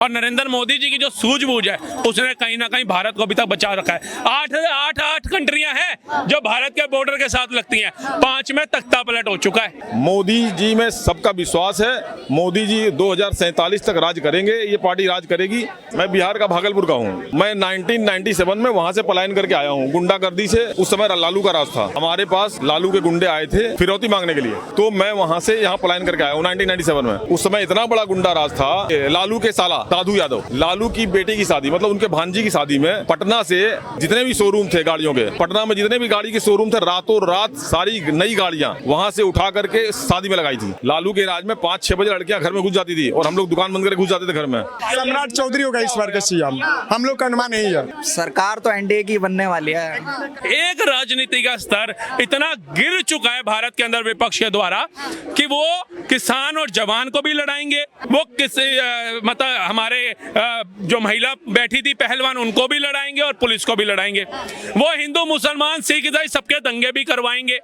और नरेंद्र मोदी जी की जो सूझबूझ है उसने कहीं ना कहीं भारत को अभी तक बचा रखा है। आठ कंट्रियां हैं जो भारत के बॉर्डर के साथ लगती हैं, 5 में तख्ता पलट हो चुका है। मोदी जी में सबका विश्वास है। मोदी जी 2047 तक राज करेंगे, ये पार्टी राज करेगी। मैं बिहार का भागलपुर का हूँ। मैं 1997 में वहाँ से पलायन करके आया हूँ गुंडागर्दी से। उस समय लालू का राज था, हमारे पास लालू के गुंडे आए थे फिरौती मांगने के लिए, तो मैं वहाँ से यहाँ पलायन करके आया हूँ 1997 में। उस समय इतना बड़ा गुंडा राज था। लालू के साला साधु यादव, लालू की बेटी की शादी, मतलब उनके भांजी की शादी में पटना से जितने भी शोरूम थे गाड़ियों के, पटना में जितने भी गाड़ी के शोरूम थे, रातों रात सारी नई गाड़ियां वहां से उठा करके शादी में लगाई थी। लालू के राज में 5-6 बजे लड़कियां घर में घुस जाती थी और हम लोग दुकान बंद करके घुस जाते थे घर में। सम्राट चौधरी होगा इस बार का सीएम, हम लोग का अनुमान यही है। सरकार तो एनडीए की बनने वाली है। एक राजनीति का स्तर इतना गिर चुका है भारत के अंदर विपक्ष के द्वारा कि वो किसान और जवान को भी लड़ाएंगे, वो मतलब हमारे जो महिला बैठी थी पहलवान उनको भी लड़ाएंगे और पुलिस को भी लड़ाएंगे। वो हिंदू मुसलमान सिख ईसाई सबके दंगे भी करवाएंगे।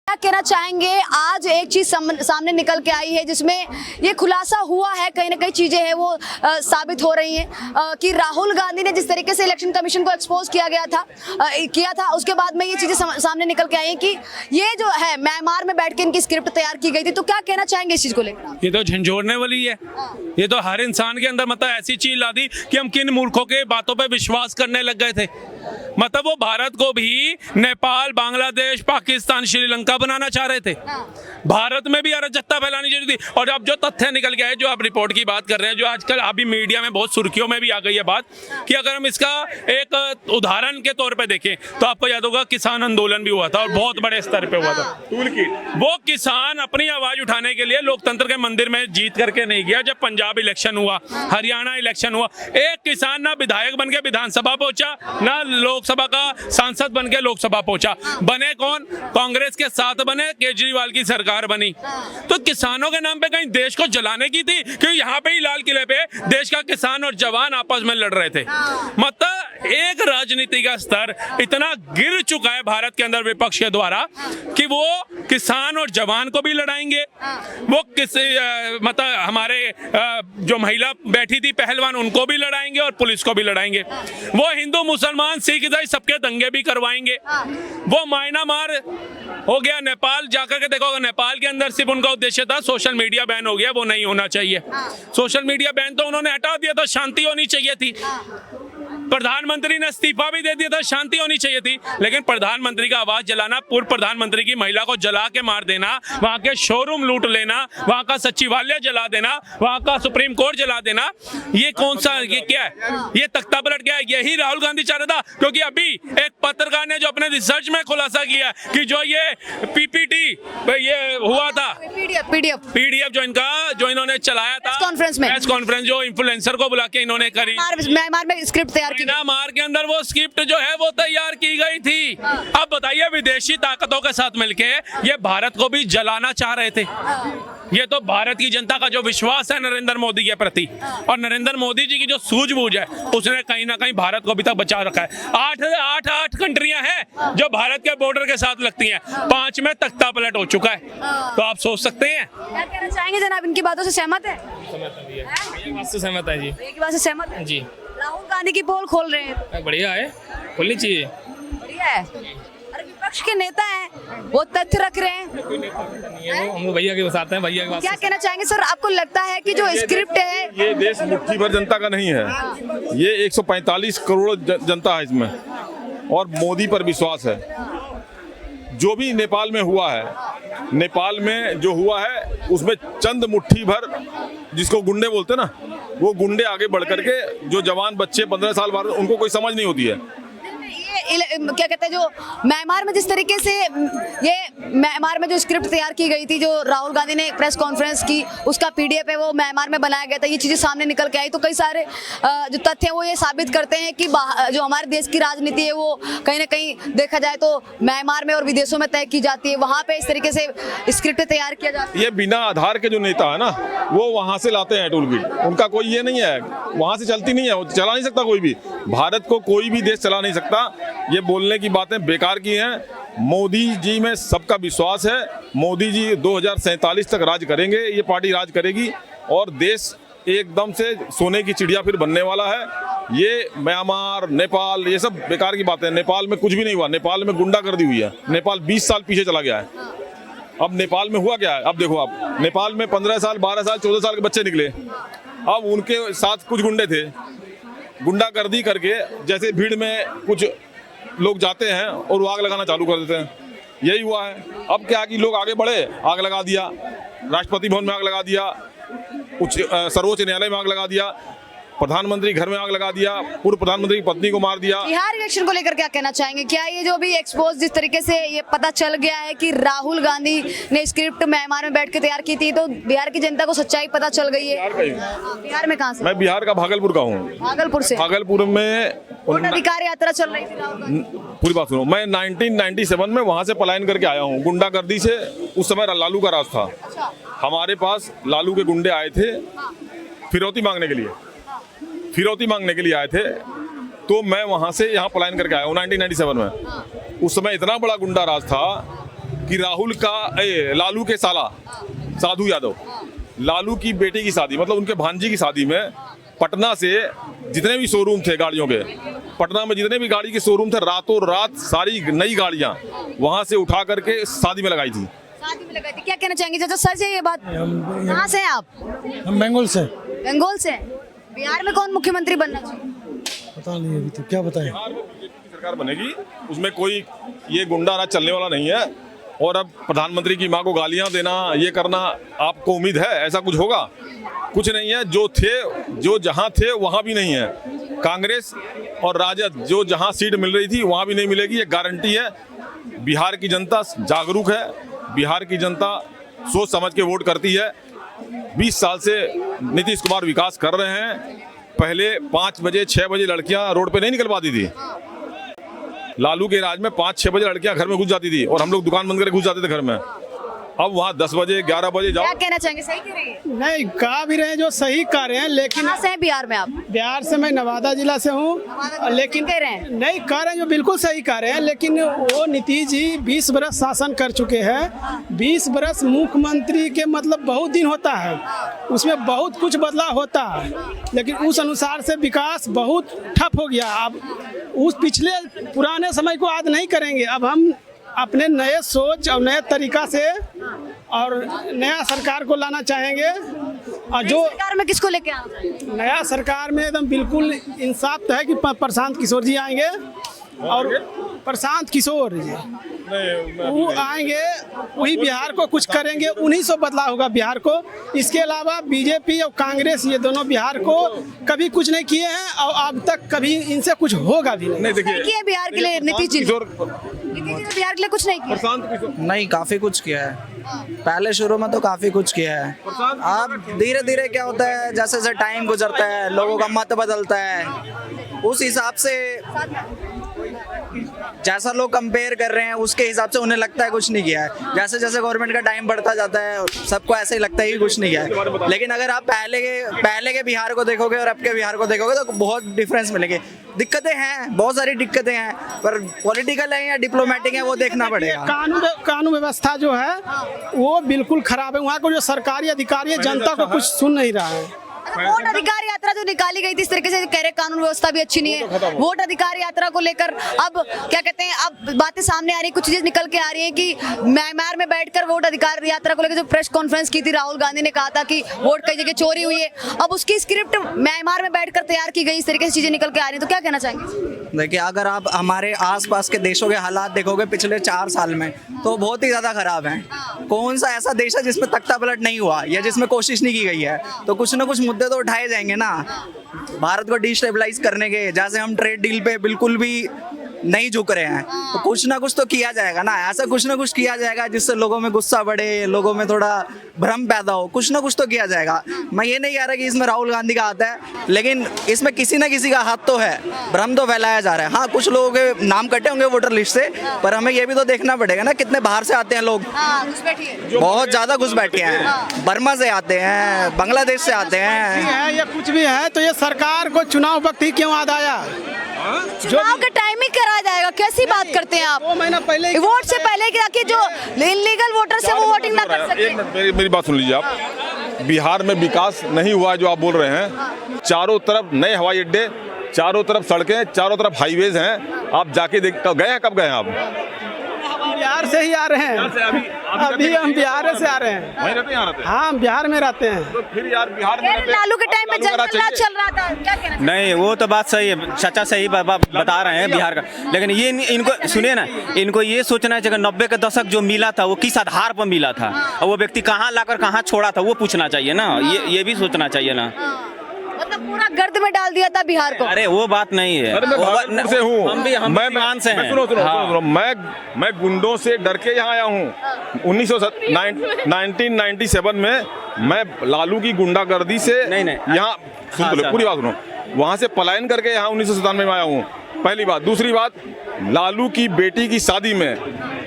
क्या कहना चाहेंगे? आज एक चीज सामने निकल के आई है जिसमें ये खुलासा हुआ है, कहीं ना कहीं चीजें हैं वो साबित हो रही हैं कि राहुल गांधी ने जिस तरीके से इलेक्शन कमीशन को एक्सपोज किया था उसके बाद में ये चीजें सामने निकल के आई हैं कि ये जो है म्यांमार में बैठ के इनकी स्क्रिप्ट तैयार की गई थी। तो क्या कहना चाहेंगे इस चीज को लेकर? ये तो झंझोड़ने वाली है। ये तो हर इंसान के अंदर मतलब ऐसी चीज ला दी कि हम किन मूर्खों के बातों पर विश्वास करने लग गए थे। मतलब वो भारत को भी नेपाल, बांग्लादेश, पाकिस्तान, श्रीलंका बनाना चाह रहे थे। भारत में भी अराजकता फैलानी चाहिए थी। और अब जो तथ्य निकल गया है, जो आप रिपोर्ट की बात कर रहे हैं, जो आजकल अभी मीडिया में बहुत सुर्खियों में भी आ गई है बात, कि अगर हम इसका एक उदाहरण के तौर पे देखें तो आपको याद होगा किसान आंदोलन भी हुआ था और बहुत बड़े स्तर पे हुआ था। वो किसान अपनी आवाज उठाने के लिए लोकतंत्र के मंदिर में जीत करके नहीं गया। जब पंजाब इलेक्शन हुआ, हरियाणा इलेक्शन हुआ, एक किसान ना विधायक बन के विधानसभा पहुंचा, ना लोकसभा का सांसद बन के लोकसभा पहुंचा। बने कौन? कांग्रेस के साथ बने, केजरीवाल की सरकार बनी। तो किसानों के नाम पे कहीं देश को जलाने की थी कि यहाँ पे ही लाल किले पे देश का किसान और जवान आपस में लड़ रहे थे। मतलब एक राजनीति का स्तर इतना गिर चुका है भारत के अंदर विपक्ष के द्वारा कि वो किसान और जवान को भी लड़ाएंगे, वो मतलब हमारे जो महिला बैठी थी पहलवान उनको भी लड़ाएंगे और पुलिस को भी लड़ाएंगे। वो हिंदू मुसलमान सिख ईसाई सबके दंगे भी करवाएंगे। वो म्यांमार हो गया, नेपाल जाकर के देखो, नेपाल के अंदर सिर्फ उनका उद्देश्य था सोशल मीडिया बैन हो गया, वो नहीं होना चाहिए। सोशल मीडिया बैन तो उन्होंने हटा दिया था, शांति होनी चाहिए थी। प्रधानमंत्री ने इस्तीफा भी दे दिया था, शांति होनी चाहिए थी। लेकिन प्रधानमंत्री का आवाज जलाना, पूर्व प्रधानमंत्री की महिला को जला के मार देना, वहां के शोरूम लूट लेना, वहां का सचिवालय जला देना, वहां का सुप्रीम कोर्ट जला देना, ये कौन सा, ये क्या है? ये तख्ता पलट क्या है? यही राहुल गांधी चाह रहा था। क्योंकि अभी एक पत्रकार ने जो अपने रिसर्च में खुलासा किया कि जो ये पीपीटी ये हुआ था, पीडीएफ जो इन्होंने चलाया था प्रेस कॉन्फ्रेंस जो इन्फ्लुएंसर को बुला के इन्होंने करी, म्यांमार में स्क्रिप्ट तैयार म्यांमार के अंदर वो स्क्रिप्ट जो है वो तैयार की गई थी। अब बताइए, विदेशी ताकतों के साथ मिलके ये भारत को भी जलाना चाह रहे थे। ये तो भारत की जनता का जो विश्वास है नरेंद्र मोदी के प्रति, और नरेंद्र मोदी जी की जो सूझबूझ है उसने कहीं ना कहीं भारत को अभी तक बचा रखा है। आठ कंट्रियां हैं जो भारत के बॉर्डर के साथ लगती हैं, 5 में तख्ता पलट हो चुका है। तो आप सोच सकते हैं। क्या कहना चाहेंगे जनाब? इनकी बातों से सहमत है? सहमत है जी। एक बात से सहमत है जी। राहुल गांधी की पोल खोल रहे हैं, बढ़िया है, खोलनी चाहिए। बढ़िया है। अरे विपक्ष के नेता हैं, वो तथ्य रख रहे हैं। हम भैया के पास आते हैं, भैया के पास। क्या कहना चाहेंगे सर? आपको लगता है कि जो स्क्रिप्ट है ये देश मुट्ठी भर जनता का नहीं है, ये 145 करोड़ जनता है इसमें, और मोदी पर विश्वास है। जो भी नेपाल में हुआ है, नेपाल में जो हुआ है उसमें चंद मुट्ठी भर, जिसको गुंडे बोलते ना, वो गुंडे आगे बढ़ करके जो जवान बच्चे 15 साल बाद, उनको कोई समझ नहीं होती है। क्या कहते हैं, जो म्यांमार में जिस तरीके से ये म्यांमार में जो स्क्रिप्ट तैयार की गई थी, जो राहुल गांधी ने प्रेस कॉन्फ्रेंस की, उसका पीडीएफ है वो म्यांमार में बनाया गया था, ये चीजें सामने निकल के आई। तो कई सारे जो तथ्य हैं वो ये साबित करते हैं कि जो हमारे देश की राजनीति है वो कहीं ना कहीं देखा जाए तो म्यांमार में और विदेशों में तय की जाती है, वहाँ पे इस तरीके से स्क्रिप्ट तैयार किया जाता है। ये बिना आधार के जो नेता है ना, वो वहाँ से लाते हैं टूल किट, उनका कोई ये नहीं है, वहाँ से चलती नहीं है, वो चला नहीं सकता कोई भी। भारत को कोई भी देश चला नहीं सकता। ये बोलने की बातें बेकार की हैं। मोदी जी में सबका विश्वास है। मोदी जी 2047 तक राज करेंगे, ये पार्टी राज करेगी। और देश एकदम से सोने की चिड़िया फिर बनने वाला है। ये म्यांमार, नेपाल, ये सब बेकार की बातें हैं। नेपाल में कुछ भी नहीं हुआ, नेपाल में गुंडागर्दी हुई है। नेपाल 20 साल पीछे चला गया है। अब नेपाल में हुआ क्या है, अब देखो आप, नेपाल में 15 साल, 12 साल, 14 साल के बच्चे निकले। अब उनके साथ कुछ गुंडे थे, गुंडागर्दी करके, जैसे भीड़ में कुछ लोग जाते हैं और वो आग लगाना चालू कर देते हैं। यही हुआ है। अब क्या कि लोग आगे बढ़े, आग लगा दिया, राष्ट्रपति भवन में आग लगा दिया, सर्वोच्च न्यायालय में आग लगा दिया, प्रधानमंत्री घर में आग लगा दिया, पूर्व प्रधानमंत्री की पत्नी को मार दिया। बिहार इलेक्शन को लेकर क्या कहना चाहेंगे? क्या ये जो भी एक्सपोज जिस तरीके से ये पता चल गया है कि राहुल गांधी ने स्क्रिप्ट म्यांमार में बैठ के तैयार की थी, तो बिहार की जनता को सच्चाई पता चल गई है? बिहार में कहाँ से? मैं बिहार का भागलपुर का हूँ। भागलपुर से? भागलपुर में वोट अधिकार यात्रा चल रही थी राहुल गांधी। पूरी बात सुनो, मैं 1997 में वहां से पलायन करके आया हूँ गुंडागर्दी से। उस समय लालू का राज था। हमारे पास लालू के गुंडे आए थे फिरौती मांगने के लिए आए थे, तो मैं वहां से यहाँ पलायन करके आया हूँ 1997 में। उस समय इतना बड़ा गुंडा राज था कि लालू के साला साधु यादव, लालू की बेटी की शादी, मतलब उनके भांजी की शादी में पटना से जितने भी शोरूम थे गाड़ियों के, पटना में जितने भी गाड़ी के शोरूम थे, रातों रात सारी नई गाड़ियां वहां से उठा करके शादी में लगाई थी। शादी में लगाई थी। क्या कहना चाहेंगे चाचा, सच है ये बात? कहाँ से हैं आप? हम बंगाल से। बंगाल से? बिहार में कौन मुख्यमंत्री बनना चाहिए? पता नहीं अभी तो, क्या बताएं। बिहार में बीजेपी की सरकार बनेगी, उसमें कोई ये गुंडा राज चलने वाला नहीं है। और अब प्रधानमंत्री की मां को गालियां देना, ये करना, आपको उम्मीद है ऐसा कुछ होगा? कुछ नहीं है। जो जहां थे वहां भी नहीं है। कांग्रेस और राजद जो जहां सीट मिल रही थी वहां भी नहीं मिलेगी, ये गारंटी है। बिहार की जनता जागरूक है, बिहार की जनता सोच समझ के वोट करती है। 20 साल से नीतीश कुमार विकास कर रहे हैं। पहले 5 बजे 6 बजे लड़कियां रोड पे नहीं निकल पाती थी। लालू के राज में 5-6 बजे लड़कियां घर में घुस जाती थी और हम लोग दुकान बंद करके घुस जाते थे घर में। अब वहाँ 10 बजे 11 बजे जाओ। क्या कहना चाहेंगे? सही कह रही है? नहीं, कहा भी रहे जो सही कह रहे हैं, लेकिन कहाँ से हैं बिहार में आप? बिहार से मैं नवादा जिला से हूँ। लेकिन कह रहे हैं? नहीं कह रहे हैं, जो बिल्कुल सही कह रहे हैं। लेकिन वो नीतीश जी 20 बरस शासन कर चुके हैं। 20 बरस मुख्यमंत्री के मतलब बहुत दिन होता है, उसमें बहुत कुछ बदलाव होता है, लेकिन उस अनुसार से विकास बहुत ठप हो गया। अब उस पिछले पुराने समय को याद नहीं करेंगे। अब हम अपने नए सोच और नए तरीका से और नया सरकार को लाना चाहेंगे। और जो सरकार में किसको लेके आना चाहिए? नया सरकार में एकदम बिल्कुल इंसाफ तो है कि प्रशांत किशोर जी आएंगे, और प्रशांत किशोर जी वो आएंगे, वही बिहार को कुछ करेंगे, उन्हीं से बदलाव होगा बिहार को। इसके अलावा बीजेपी और कांग्रेस ये दोनों बिहार को कभी कुछ नहीं किए हैं और अब तक कभी इनसे कुछ होगा भी नहीं। देखिए बिहार के लिए नीतीश जी ने बिहार के लिए कुछ नहीं किया। प्रशांत किशोर नहीं, काफी कुछ किया है। पहले शुरू में तो काफी कुछ किया है। अब धीरे धीरे क्या होता है, जैसे जैसे टाइम गुजरता है, लोगों का मत बदलता है, उस हिसाब से जैसा लोग कंपेयर कर रहे हैं उसके हिसाब से उन्हें लगता है कुछ नहीं किया है। जैसे जैसे गवर्नमेंट का टाइम बढ़ता जाता है, सबको ऐसे ही लगता है कि कुछ नहीं किया है। लेकिन अगर आप पहले के बिहार को देखोगे और अब के बिहार को देखोगे तो बहुत डिफरेंस मिलेंगे। दिक्कतें हैं, बहुत सारी दिक्कतें हैं, पर पॉलिटिकल है या डिप्लोमेटिक है वो देखना पड़ेगा। कानून व्यवस्था जो है वो बिल्कुल खराब है। वहाँ को जो सरकारी अधिकारी है, जनता को कुछ सुन नहीं रहा है। वोट अधिकार यात्रा जो निकाली गई थी, इस तरीके से कह रहे कानून व्यवस्था भी अच्छी नहीं है। वोट अधिकार यात्रा को लेकर अब क्या कहते हैं, अब बातें सामने आ रही है, कुछ चीजें निकल के आ रही है कि म्यांमार में बैठकर वोट अधिकार यात्रा को लेकर जो प्रेस कॉन्फ्रेंस की थी, राहुल गांधी ने कहा था कि वोट कई जगह चोरी हुई है। अब उसकी स्क्रिप्ट म्यांमार में बैठकर तैयार की गई, इस तरीके से चीजें निकल के आ रही है, तो क्या कहना चाहेंगे? देखिए, अगर आप हमारे आसपास के देशों के हालात देखोगे पिछले 4 साल में, तो बहुत ही ज्यादा खराब हैं। कौन सा ऐसा देश है जिसमें तख्ता पलट नहीं हुआ या जिसमें कोशिश नहीं की गई है? तो कुछ ना कुछ मुद्दे तो उठाए जाएंगे ना भारत को डिस्टेबलाइज करने के। जैसे हम ट्रेड डील पे बिल्कुल भी नहीं झुक रहे हैं, तो कुछ ना कुछ तो किया जाएगा ना। ऐसा कुछ ना कुछ किया जाएगा जिससे लोगों में गुस्सा बढ़े, लोगों में थोड़ा भ्रम पैदा हो, कुछ ना कुछ तो किया जाएगा। मैं ये नहीं कह रहा कि इसमें राहुल गांधी का हाथ है, लेकिन इसमें किसी ना किसी का हाथ तो है। भ्रम तो फैलाया जा रहा है। हाँ, कुछ लोगों के नाम कटे होंगे वोटर लिस्ट से, पर हमें ये भी तो देखना पड़ेगा ना कितने बाहर से आते हैं लोग। बहुत ज्यादा घुसपैठे हैं, बर्मा से आते हैं, बांग्लादेश से आते हैं। ये कुछ भी है तो ये सरकार को चुनाव वक्त ही क्यों याद आया? चुनाव का टाइम ही करा जाएगा, कैसी बात करते हैं आप? 2 महीना पहले वोट से पहले कि जो इलीगल वोटर से वो वोटिंग ना कर सके। एक मिनट मेरी बात सुन लीजिए आप। बिहार में विकास नहीं हुआ है जो आप बोल रहे हैं। चारों तरफ नए हवाई अड्डे, चारों तरफ सड़कें, चारों तरफ हाईवेज हैं। आप जाके देख गए हैं, कब गए हैं आप? बिहार से ही आ रहे हैं। अभी हम बिहार से आ रहे हैं। वहीं रहते हैं, यहाँ रहते हैं? हाँ, बिहार में रहते हैं। तो फिर यार बिहार में रहते- लालू के टाइम में लालू का राज जंगल राज चाहिए। चल रहा था, क्या कहना चाहिए? नहीं, वो तो बात सही है, चाचा सही बता रहे हैं बिहार का। लेकिन ये इनको सुनिए ना, इनको ये सोचना चाहिए कि 90 के दशक जो मिला था वो किस आधार पर मिला था और वो व्यक्ति कहाँ लाकर कहाँ छोड़ा था, वो पूछना चाहिए ना। ये भी सोचना चाहिए ना। मतलब पूरा गर्द में डाल दिया था बिहार को। अरे वो बात नहीं है। अरे मैं भागलपुर से हूँ। हम भी मान से हैं। सुनो, मैं गुंडों से डर के यहाँ आया हूँ। 1997 में मैं लालू की गुंडागर्दी से नहीं। यहाँ सुन तो लो, पूरी बात सुनो। वहाँ से पलायन करके यहाँ 1997 में आया हूँ। पहली बात। दूसरी बात, लालू की बेटी की शादी में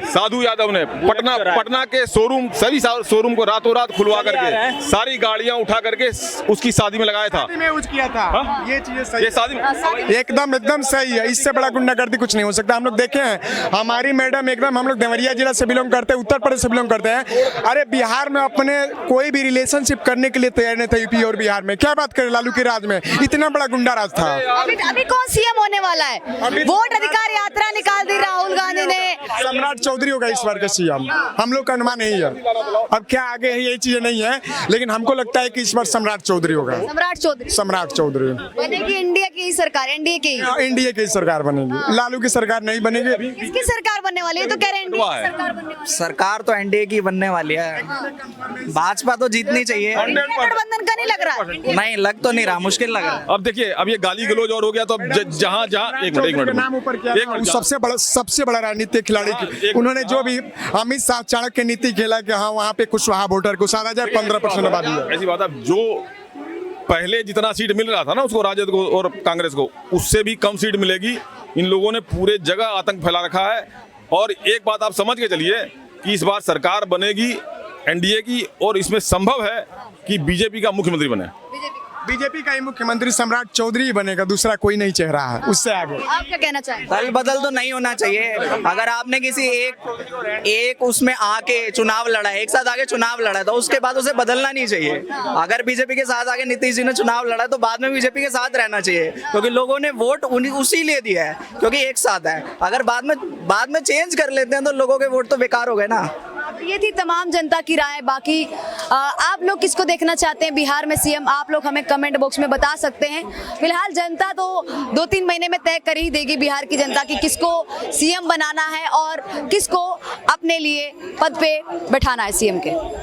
साधु यादव ने पटना के शोरूम, सभी शोरूम को रातों रात खुलवा करके सारी गाड़ियां उठा करके उसकी शादी में लगाया था। में यूज किया था। ये चीजें सही ये शादी में एकदम सही है। इससे बड़ा गुंडागर्दी कुछ नहीं हो सकता। हम लोग देखे हैं, हमारी मैडम एकदम, हम लोग देवरिया जिला से बिलोंग करते हैं, उत्तर प्रदेश से बिलोंग करते हैं। अरे बिहार में अपने कोई भी रिलेशनशिप करने के लिए तैयार नहीं था। यूपी और बिहार में क्या बात करें, लालू के राज में इतना बड़ा गुंडा राज था। अभी कौन सीएम होने वाला है? वोट अधिकार यात्रा निकाल दी राहुल गांधी ने। सम्राट चौधरी होगा इस बार का सीएम, हम लोग का अनुमान यही है। अब क्या आगे है यही चीजें नहीं है, लेकिन हमको लगता है कि इस बार सम्राट चौधरी होगा। सम्राट चौधरी बनेगी इंडिया की सरकार, एनडीए की। इंडिया की सरकार बनेगी, लालू की सरकार नहीं बनेगी। किसकी सरकार बनने वाली है? तो कह रहे हैं एनडीए की सरकार बनने वाली है। सरकार तो एनडीए की बनने वाली है। भाजपा तो जीतनी चाहिए। इंडिया गठबंधन का नहीं लग रहा। नहीं, लग तो नहीं रहा, मुश्किल लग रहा है। अब देखिए, अब ये गाली गलौज और हो गया, तो अब जहाँ एक मिनट नाम ऊपर किया था, सबसे बड़ा राजनीतिक खिलाड़ी हाँ, उन्होंने जो भी अमित शाह चाणक्य नीति खेला कि हाँ वहाँ पे कुशवाहा वोटर को साधा जाए, 15% आबादी है। ऐसी बात है, जो पहले जितना सीट मिल रहा था ना उसको, राजद को और कांग्रेस को, उससे भी कम सीट मिलेगी। इन लोगों ने पूरे जगह आतंक फैला रखा है। और एक बात आप समझ के चलिए कि इस बार सरकार बनेगी एनडीए की, और इसमें संभव है कि बीजेपी का मुख्यमंत्री बने। बीजेपी का ही मुख्यमंत्री सम्राट चौधरी ही बनेगा, दूसरा कोई नहीं चेहरा है उससे आगे। आप क्या कहना चाहेंगे? दल बदल तो नहीं होना चाहिए। अगर आपने किसी एक उसमें आके चुनाव लड़ा है, एक साथ आके चुनाव लड़ा तो उसके बाद उसे बदलना नहीं चाहिए। अगर बीजेपी के साथ आके नीतीश जी ने चुनाव लड़ा तो बाद में बीजेपी के साथ रहना चाहिए, क्योंकि लोगों ने वोट उसी लिए दिया है, क्योंकि एक साथ है। अगर बाद में चेंज कर लेते हैं तो लोगों के वोट तो बेकार हो गए ना। ये थी तमाम जनता की राय। बाकी आप लोग किसको देखना चाहते हैं बिहार में सीएम, आप लोग हमें कमेंट बॉक्स में बता सकते हैं। फिलहाल जनता तो 2-3 महीने में तय कर ही देगी बिहार की जनता की किसको सीएम बनाना है और किसको अपने लिए पद पे बैठाना है सीएम के।